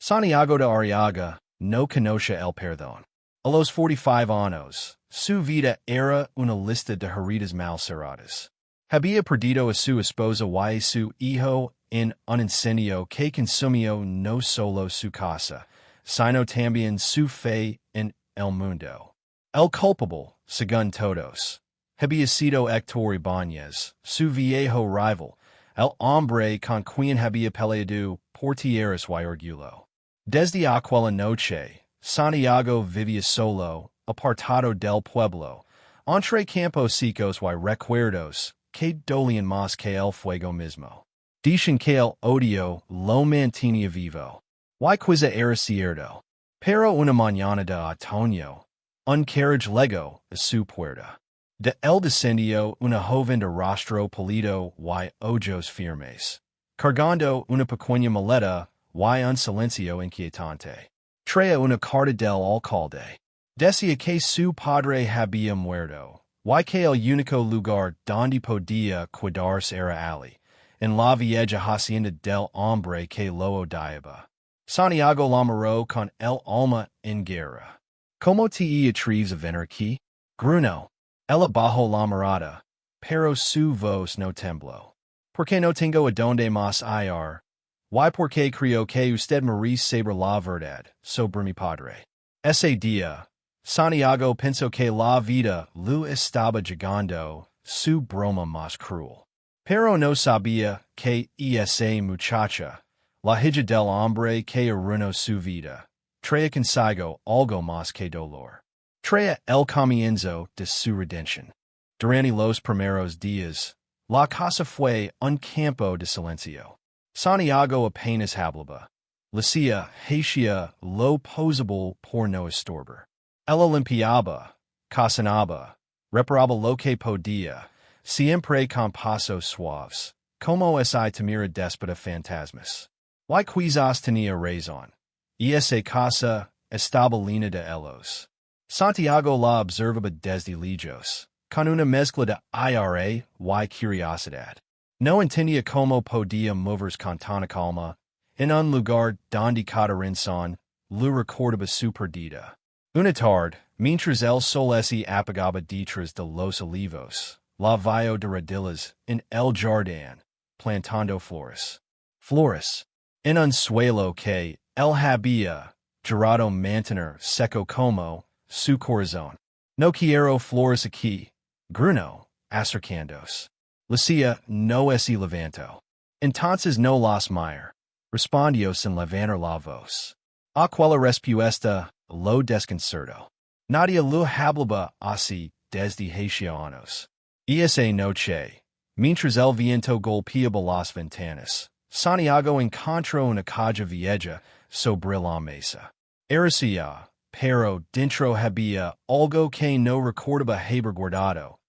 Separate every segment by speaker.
Speaker 1: Santiago de Arriaga, no conoce el perdón. A los 45 años, su vida era una lista de heridas mal cerradas. Había perdido a su esposa y su hijo en un incendio que consumió no solo su casa, sino también su fe en el mundo. El culpable, según todos, había sido Héctor Ibáñez, su viejo rival, el hombre con quien había peleado por tierras y orgullo. Desde aquella noche, Santiago vivía solo, apartado del pueblo, entre campos secos y recuerdos que dolían más que el fuego mismo. Dicen que el odio lo mantenía vivo. Y quizá era cierto. Pero una mañana de otoño, un carriage llegó a su puerta. De él descendió una joven de rostro pálido y ojos firmes, cargando una pequeña maleta y un silencio inquietante. Traía una carta del alcalde. Decía que su padre había muerto, y que el único lugar donde podía quedarse era allí, en la vieja hacienda del hombre que lo odiaba. Santiago la miró con el alma en guerra. ¿Cómo te atreves a venir aquí? Gruñó. Ella bajó la mirada, pero su voz no tembló. Porque no tengo a donde más ir. Y porque creo que usted merece saber la verdad sobre mi padre. Ese día, Santiago pensó que la vida lo estaba llegando su broma más cruel. Pero no sabía que esa muchacha, la hija del hombre que arruinó su vida, traía consigo algo más que dolor. Traía el comienzo de su redención. Durante los primeros días, la casa fue un campo de silencio. Santiago apenas hablaba. Lucía hacía lo posible por no estorbar. Ella limpiaba, cocinaba, reparaba lo que podía, siempre con pasos suaves, como esa timida déspota fantasmas. Y quizás tenía razón. Y esa casa estaba llena de ellos. Santiago la observaba desde lejos, con una mezcla de ira y curiosidad. No entendía cómo podía moverse con tanta calma, en un lugar donde cada rincón lo recordaba su perdida. Una tarde, mientras el sol se apagaba detrás de los olivos, la vio de rodillas en el jardín, plantando flores. Flores. En un suelo que él había jurado mantener seco como su corazón. No quiero flores aquí, gruñó, acercándose. Lucía no se levantó. Entonces no las mire, respondió sin levantar la voz. Aquella respuesta lo desconcertó. Nadie lo hablaba así desde hacía años. Y esa noche, mientras el viento golpeaba las ventanas, Santiago encontró una caja vieja sobre la mesa. Era suya, pero dentro había algo que no recordaba haber guardado.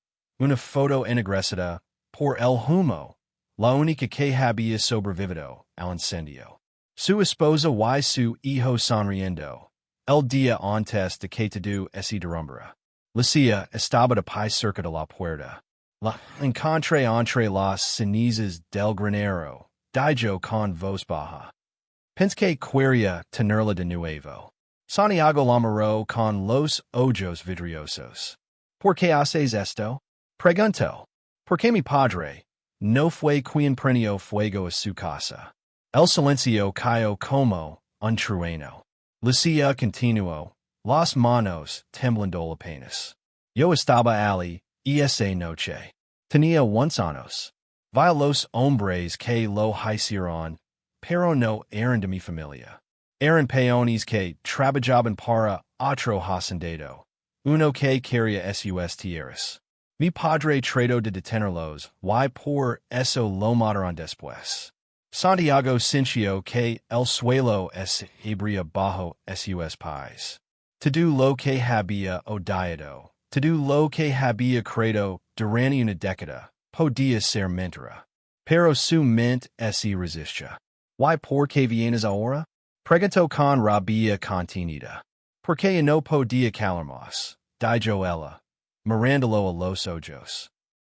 Speaker 1: Una foto ennegrecida por el humo, la única que había sobrevivido al incendio. Su esposa y su hijo sonriendo. El día antes de que todo se derrumbara. Lucía estaba de pie cerca de la puerta. La encontré entre las cenizas del granero, dijo con voz baja. Pensé que quería tenerla de nuevo. Santiago la miró con los ojos vidriosos. ¿Por qué haces esto? Preguntó. Porque mi padre no fue quien prendió fuego a su casa. El silencio cayó como un trueno. Lucía continuó, las manos temblando apenas. Yo estaba allí, y esa noche. Tenía 11 años. Vi a los hombres que lo hicieron, pero no eran de mi familia. Eran peones que trabajaban para otro hacendado, uno que quería sus tierras. Mi padre trató de detenerlos, y por eso lo mataron después. Santiago sintió que el suelo se abría bajo sus pies. Todo lo que había odiado, todo lo que había creído durante una década, podía ser mentira. Pero su mente se resistía. ¿Y por qué vienes ahora? Preguntó con rabia contenida. Porque no podía callar más, dijo ella, mirándolo a los ojos.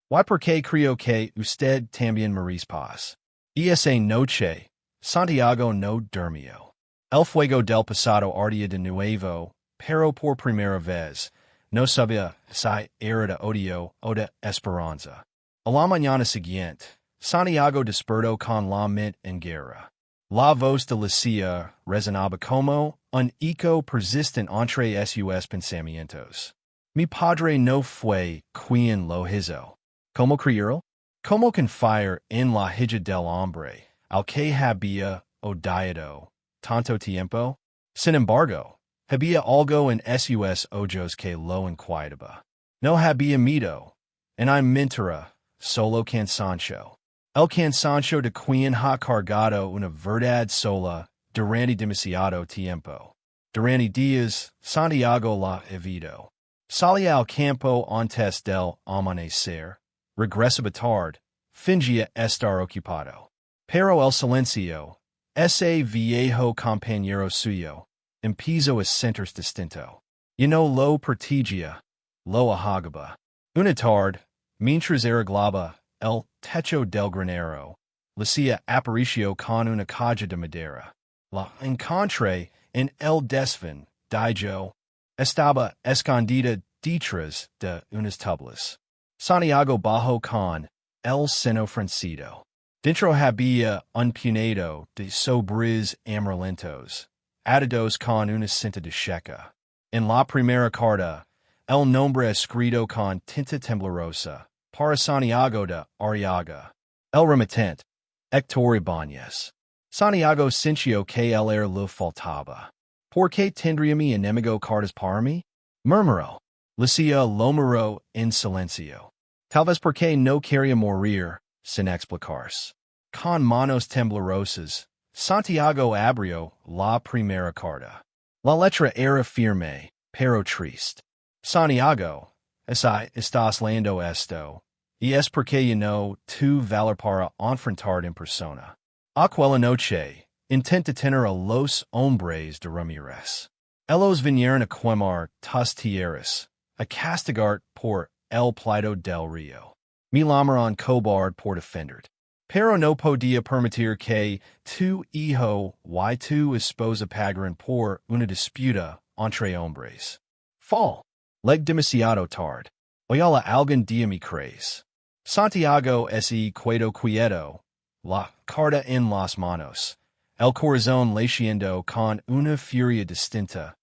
Speaker 1: ¿Y por qué creo que usted también merece paz? Y esa noche, Santiago no durmió. El fuego del pasado ardía de nuevo, pero por primera vez. No sabía si era de odio o de esperanza. A la mañana siguiente, Santiago despertó con la mente en guerra. La voz de Lucia resonaba como un eco persistent entre sus pensamientos. Mi padre no fue quien lo hizo. ¿Cómo criarlo? ¿Cómo confiar en la hija del hombre, al que había odiado tanto tiempo? Sin embargo, había algo en sus ojos que lo inquietaba. No había miedo, en I mentira, solo cansancio. El cansancio de quien ha cargado una verdad sola durante demasiado tiempo. Durante días, Santiago la evitó. Salía al campo antes del amanecer, regresaba tarde, fingía estar ocupado. Pero el silencio, ese viejo compañero suyo, empezó a sentirse distinto. Y no lo protegía, lo ahogaba. Una tarde, mientras arreglaba el techo del granero, Lucia apareció con una caja de madera. La encontré en el desván, dijo. Estaba escondida detrás de unas tablas. Santiago bajó con el seno fruncido. Dentro había un puñado de sobres amarillentos, atados con una cinta de checa. En la primera carta, el nombre escrito con tinta temblorosa, para Santiago de Arriaga. El remitente, Héctor Ibáñez. Santiago sintió que el air le faltaba. ¿Por qué tendría mi enemigo cartas para mí? Murmuró. Lucia lo miró en silencio. Tal vez porque no quería morir, sin explicarse. Con manos temblorosas, Santiago abrió la primera carta. La letra era firme, pero triste. Santiago, estás leyendo esto, y es porque yo no tu valor para enfrentar en persona. Aquella noche, intenta tener a los hombres de Ramírez. Ellos vinieron a quemar tus tierras, a castigar por el pleito del río. Mi llamaron cobarde por defenderte. Pero no podía permitir que tu hijo y tu esposa pagaran por una disputa entre hombres. Fall. Leg demasiado tarde. Oyala algún día me crees. Santiago ese quedo quieto. La carta en las manos. El corazón latiendo con una furia distinta.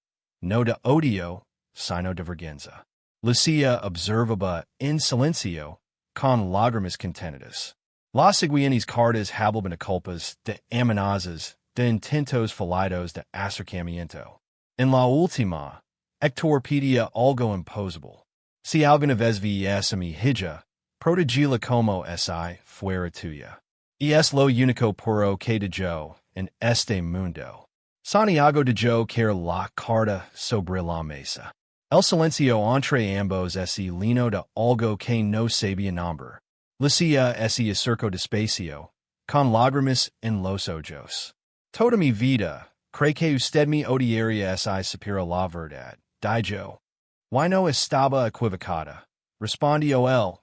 Speaker 1: No de odio, sino de vergüenza. Lucia observaba en silencio, con lágrimas contenidas. Las siguientes cartas hablaban culpas de amenazas, de intentos fallidos de acercamiento. En la última, Héctor pedía algo imposible. Si alguna vez vies a mi hija, protegila como si fuera tuya. Y es lo único puro que de yo en este mundo. Santiago de yo quiere la carta sobre la mesa. El silencio entre ambos es lino de algo que no sabía nombre. Lucia ese acercó despacio, con lágrimas en los ojos. Toda mi vida, cree que usted me odiaría si supiera la verdad, dijo. Why no estaba equivocada, respondió él,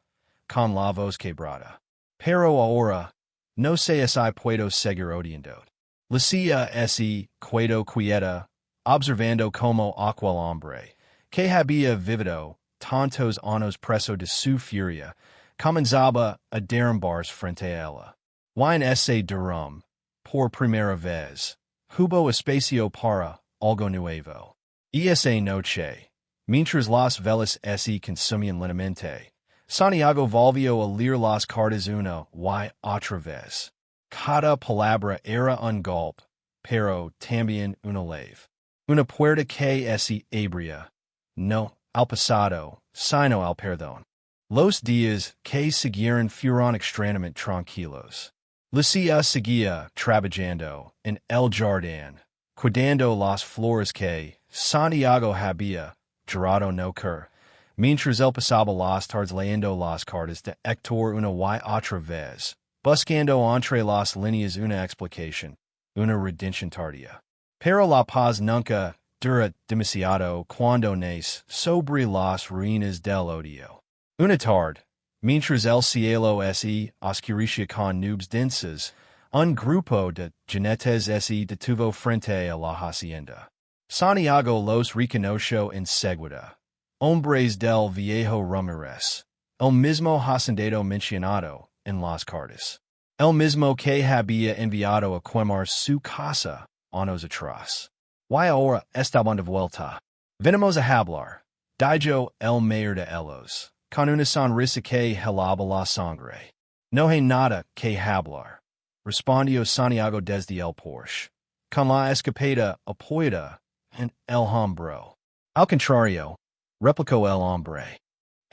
Speaker 1: con la voz quebrada. Pero ahora, no sé si puedo seguir odiando. Lucia ese quedo quieta, observando como aquel hombre, que había vivido tantos años preso de su furia, comenzaba a derrumbarse frente a ella. Y en ese derrum, por primera vez, hubo espacio para algo nuevo. Y esa noche, mientras las velas se consumían lentamente, Santiago volvió a leer las cartas una y otra vez. Cada palabra era un golpe, pero también una leve. Una puerta que se abría, no al pasado, sino al perdón. Los días que siguieron fueron extrañamente tranquilos. Lucia seguía trabajando en el jardín, cuidando las flores que Santiago había jurado no querer, mientras él pasaba las tardes leyendo las cartas de Héctor una y otra vez, buscando entre las líneas una explicación, una redención tardía. Pero la paz nunca dura demasiado cuando nace sobre las ruinas del odio. Una tarde, mientras el cielo se oscurecía con nubes densas, Un grupo de jinetes se detuvo frente a la hacienda. Santiago los reconoció enseguida. Hombres del viejo Ramírez. El mismo hacendado mencionado en las cartas. El mismo que había enviado a quemar su casa años atrás. Y ahora estaban de vuelta. Venimos a hablar. Dijo el mayor de ellos. Con una sonrisa que helaba la sangre. No hay nada que hablar. Respondió Santiago desde el porche. Con la escopeta apoyada en el hombro. Al contrario, replicó el hombre.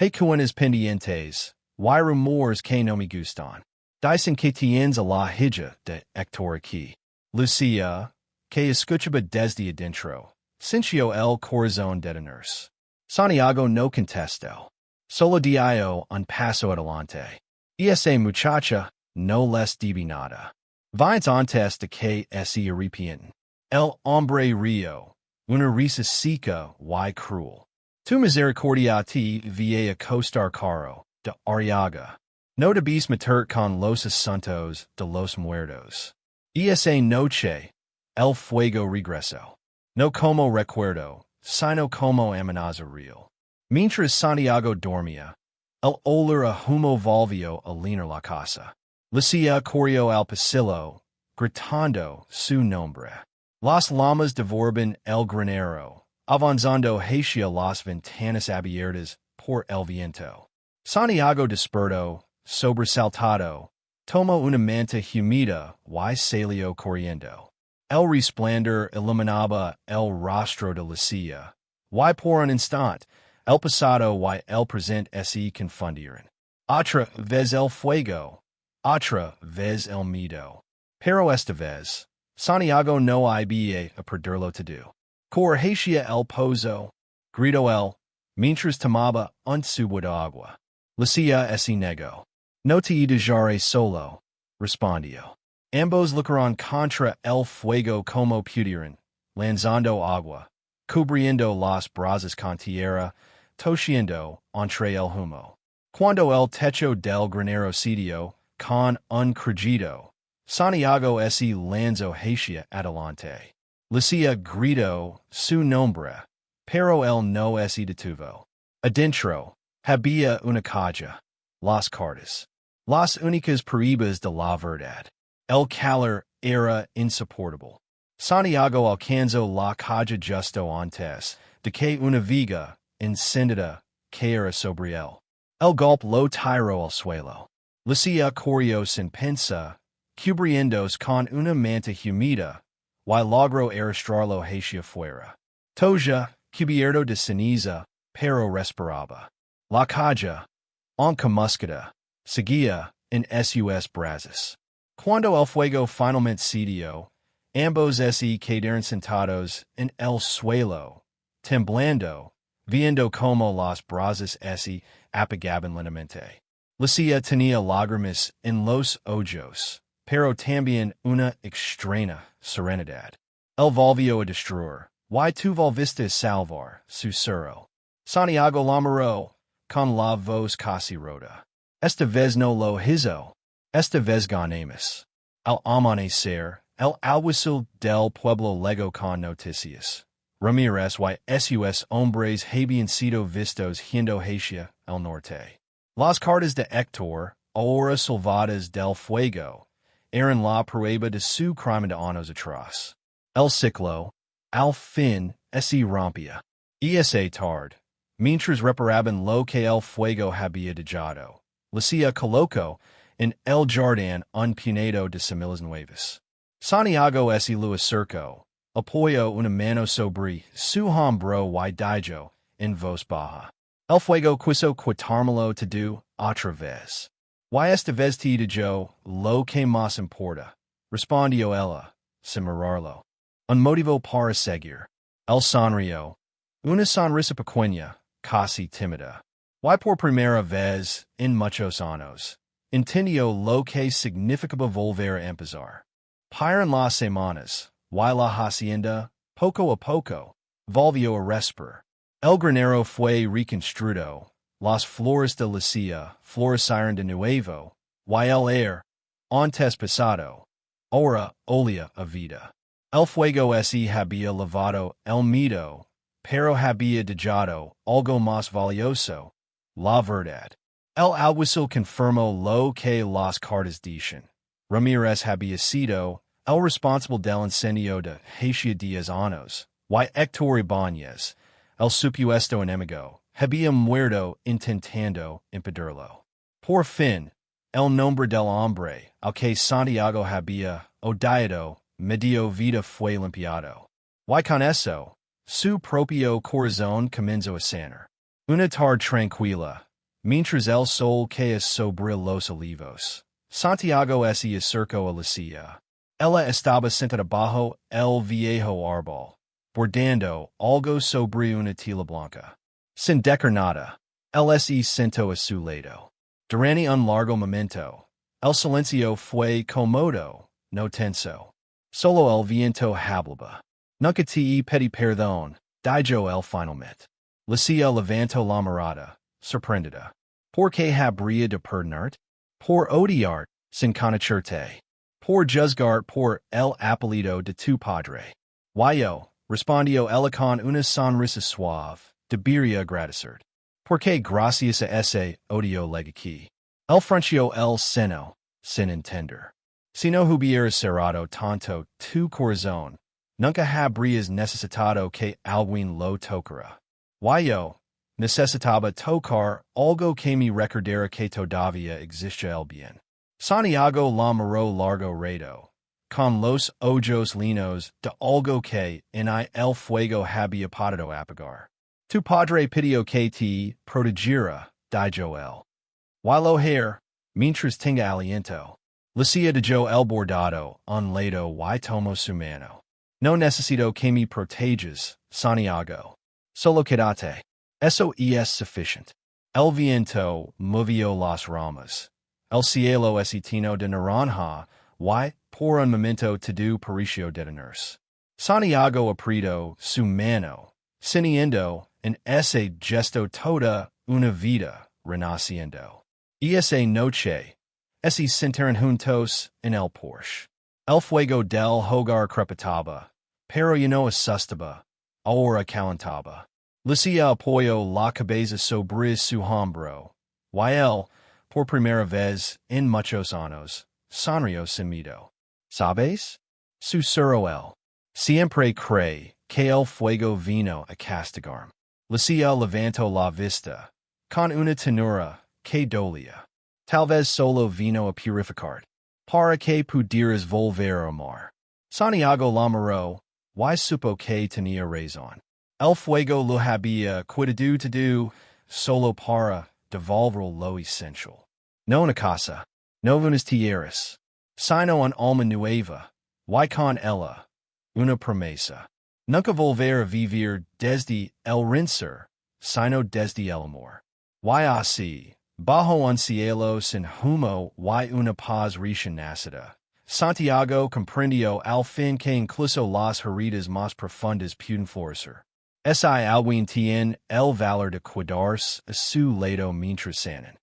Speaker 1: Hay cuenas pendientes, y rumores que no me gustan. Dicen que tienes a la hija de Héctor aquí. Lucía, que escuchaba desde adentro, sintió el corazón detenerse. Santiago no contestó. Solo dio un paso adelante. Y esa muchacha no les debía nada. Vines antes de que se arrepienten. El hombre río, una risa seca y cruel. Tu misericordia te vía costar caro, de Arriaga. No debís meter con los asuntos de los muertos. Y esa noche, el fuego regresó. No como recuerdo, sino como amenaza real. Mientras Santiago dormía, el olor a humo volvió a llenar la casa. Lucía corrió al pasillo, gritando su nombre. Las llamas devoraban el granero, avanzando hacia las ventanas abiertas por el viento. Santiago despertó, sobresaltado, tomó una manta humida y salió corriendo. El resplandor iluminaba el rostro de Lucía, y por un instante, el pasado y el presente se confundieron. Otra vez el fuego, otra vez el miedo. Pero esta vez, Santiago no había a perderlo todo. Corre el pozo, gritó él, mientras tomaba un subo de agua. Lucía se negó. No te dejaré solo, respondió. Ambos lucharon contra el fuego como pudieron, lanzando agua, cubriendo las brasas con tierra, tosiendo entre el humo. Cuando el techo del granero cedió, con un crujido, Santiago se lanzó hacia adelante. Lucía gritó su nombre, pero él no se detuvo. Adentro, había una caja, las cartas, las únicas pruebas de la verdad. El calor era insoportable. Santiago alcanzó la caja justo antes de que una viga encendida cayera sobre él. El golpe lo tiró al suelo. Lucía corrió sin pensar, cubriéndose con una manta humida, y logró arrastrarlo hacia fuera. Toya, cubierto de ceniza, pero respiraba. La caja, aunque muscada, seguía en sus brasas. Cuando el fuego finalmente cedió, ambos se quedaron sentados en el suelo, temblando, viendo como las brasas se apagaban lentamente. Lucía tenía lágrimas en los ojos, pero también una extraña serenidad. Él volvió a destruir, y tú volviste a salvar, susurró. Santiago la miró, con la voz casi rota. Esta vez no lo hizo. Esta vez ganamos. Al amanecer, el alguacil del pueblo llegó con noticias. Ramírez y sus hombres habían sido vistos yendo hacia el norte. Las cartas de Héctor, ahora salvadas del fuego, eran la prueba de su crimen de años atrás. El ciclo, al fin, se rompía. Y esa tarde, mientras reparaban lo que el fuego había dejado, Lucía colocó en el jardín un puñado de semillas nuevas. Santiago se lo acercó, apoyó una mano sobre su hombro y dijo, en voz baja. El fuego quiso quitármelo todo otra vez. Y esta vez te dijo lo que más importa, respondió ella, sin mirarlo. Un motivo para seguir. Él sonrió, una sonrisa pequeña, casi tímida. Y por primera vez, en muchos años, entendió lo que significaba volver a empezar. Pasaron las semanas, y la hacienda, poco a poco, volvió a respirar. El granero fue reconstruido, las flores de Lucía florecieron de nuevo, y el aire, antes pesado, ora, olia, a vida. El fuego se había lavado, el miedo, pero había dejado algo más valioso, la verdad. El alguacil confirmó lo que las cartas dicen. Ramirez había sido el responsable del incendio de hace 10 años, y Héctor Ibáñez, el supuesto enemigo, había muerto intentando impedirlo. Por fin, el nombre del hombre al que Santiago había odiado medio vida fue limpiado. Y con eso, su propio corazón comenzó a sanar. Una tarde tranquila, mientras el sol caía sobre los olivos, Santiago se acercó a Lucia. Ella estaba sentada bajo el viejo árbol, bordando algo sobre una tela blanca. Sin decir nada, él se sentó a su lado. Durante un largo momento, el silencio fue cómodo, no tenso. Solo el viento hablaba. Nunca te pedí perdón, dijo él finalmente. Lucia levantó la mirada, sorprendida. ¿Por qué habría de perdonarte? Por odiarte, sin conocerte. Por juzgarte por el apellido de tu padre. Yo, respondió ella con una sonrisa suave, debería agradecerte. Porque gracias a ese odio llegué aquí. Él frunció el seno, sin entender. Si no hubieras cerrado tanto tu corazón, nunca habrías necesitado que alguien lo tocara. Yo necesitaba tocar algo que me recordara que todavía existe el bien. Santiago la miró largo rato, con los ojos linos de algo que en el fuego había podido apagar. Tu padre pidió que te protegiera, dijo él. Lo haré, mientras tenga aliento. Lucia dejó el bordado un lado y tomó su mano. No necesito que me protejas, Santiago. Solo quédate. Eso es suficiente. El viento movió las ramas. El cielo es lleno de naranja, y, por un momento todo pareció detenerse. Santiago apretó su mano, sintiendo en ese gesto toda una vida renaciendo. Y esa noche, se sentaron juntos en el porche. El fuego del hogar crepitaba, pero ya no asustaba, ahora calentaba. Lucia apoyó la cabeza sobre su hombro, y él, por primera vez en muchos años, sonrió sin miedo. ¿Sabes? Susurró él. Siempre creí que el fuego vino a castigarme. Lucia levantó la vista, con una ternura que dolía. Tal vez solo vino a purificarte, para que pudieras volver a amar. Santiago la miró, y supo que tenía razón. El fuego lo había cuidado todo, solo para devolver lo esencial. No una casa, no unas tierras, sino un alma nueva, y con ella, una promesa. Nunca volver a vivir desde el rencor, sino desde el amor. Y así, bajo un cielo sin humo y una paz recién nacida, Santiago comprendió al fin que incluso las heridas más profundas pueden florecer. Si alguien tiene el valor de cuidarse a su lado mientras sanan.